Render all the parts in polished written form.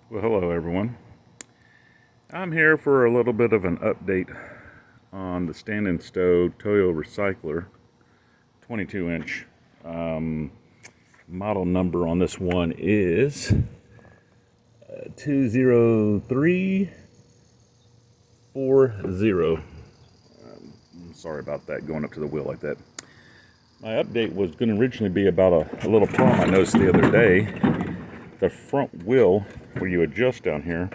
Well, hello everyone. I'm here for a little bit of an update on the Stow Toro Recycler 22-inch. Model number on this one is 20340. I'm sorry about that, going up to the wheel like that. My update was going to originally be about a little problem I noticed the other day. The front wheel, where you adjust down here,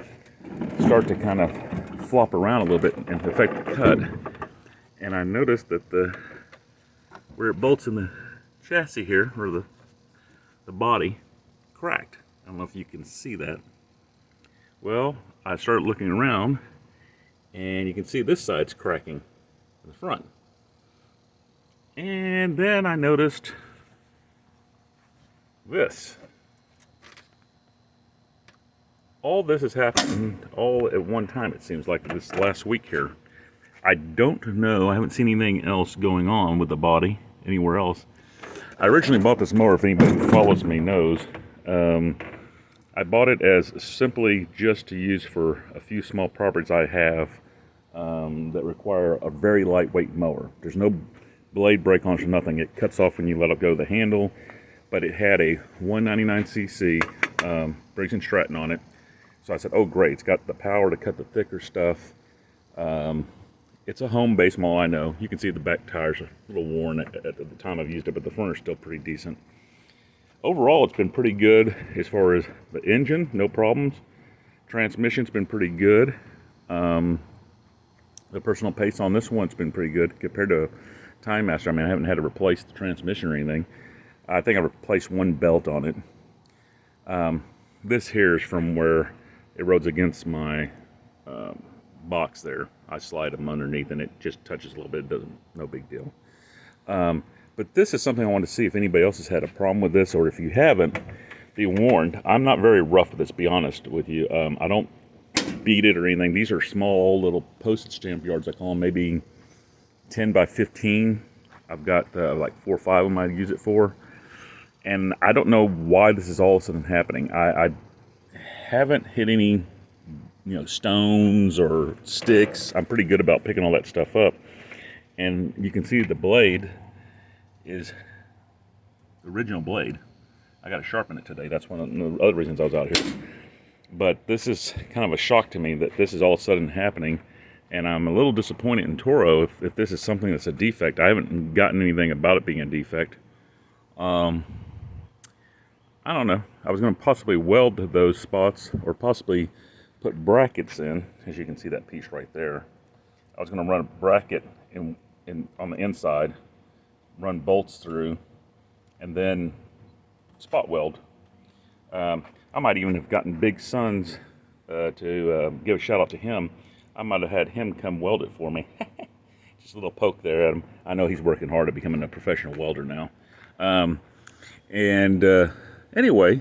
start to kind of flop around a little bit and affect the cut. And I noticed that where it bolts in the chassis here, or the body, cracked. I don't know if you can see that. Well, I started looking around, and you can see this side's cracking in the front. And then I noticed this. All this has happened all at one time, it seems like, this last week here. I don't know, I haven't seen anything else going on with the body anywhere else. I originally bought this mower, if anybody who follows me knows. I bought it as simply just to use for a few small properties I have that require a very lightweight mower. There's no blade brake on it or nothing. It cuts off when you let it go the handle, but it had a 199cc Briggs and Stratton on it. So I said, oh great, it's got the power to cut the thicker stuff. It's a home-based mower, I know. You can see the back tires are a little worn at the time I've used it, but the front is still pretty decent. Overall, it's been pretty good as far as the engine, no problems. Transmission's been pretty good. The personal pace on this one's been pretty good compared to Time Master. I mean, I haven't had to replace the transmission or anything. I think I replaced one belt on it. This here is from where it rode against my box there. I slide them underneath and it just touches a little bit. It doesn't, no big deal. But this is something I want to see if anybody else has had a problem with this, or if you haven't, be warned. I'm not very rough with this, to be honest with you. I don't beat it or anything. These are small little postage stamp yards, I call them, maybe 10 by 15. I've got like 4 or 5 of them I use it for. And I don't know why this is all of a sudden happening. I haven't hit any, stones or sticks. I'm pretty good about picking all that stuff up. And you can see the blade is the original blade. I got to sharpen it today. That's one of the other reasons I was out here. But this is kind of a shock to me that this is all of a sudden happening. And I'm a little disappointed in Toro if this is something that's a defect. I haven't gotten anything about it being a defect. I don't know. I was going to possibly weld those spots, or possibly put brackets in, as you can see that piece right there. I was going to run a bracket in on the inside, run bolts through, and then spot weld. I might even have gotten Big Sons to give a shout out to him. I might have had him come weld it for me. Just a little poke there at him. I know he's working hard at becoming a professional welder now. Anyway,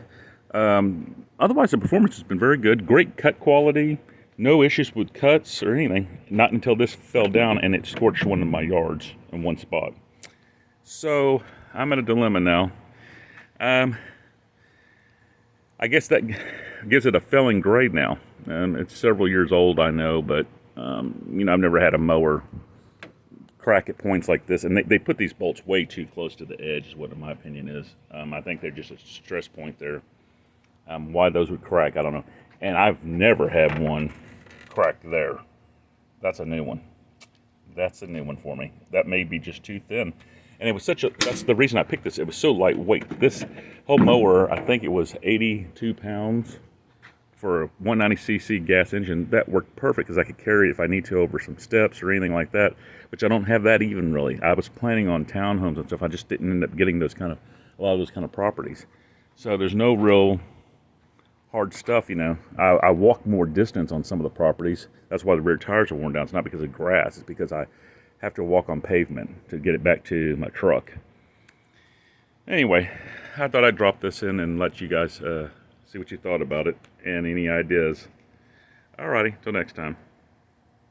otherwise the performance has been very good. Great cut quality. No issues with cuts or anything. Not until this fell down and it scorched one of my yards in one spot. So I'm at a dilemma now. I guess that gives it a failing grade now. It's several years old, I know, but I've never had a mower crack at points like this, and they put these bolts way too close to the edge is what my opinion is. I think they're just a stress point there. Why those would crack, I don't know. And I've never had one crack there. That's a new one. That's a new one for me. That may be just too thin. And it was that's the reason I picked this. It was so lightweight. This whole mower, I think it was 82 pounds for a 190cc gas engine. That worked perfect because I could carry it if I need to over some steps or anything like that, which I don't have that even really. I was planning on townhomes and stuff. I just didn't end up getting a lot of those kind of properties. So there's no real hard stuff, I walk more distance on some of the properties. That's why the rear tires are worn down. It's not because of grass. It's because I have to walk on pavement to get it back to my truck. Anyway, I thought I'd drop this in and let you guys see what you thought about it and any ideas. Alrighty, till next time.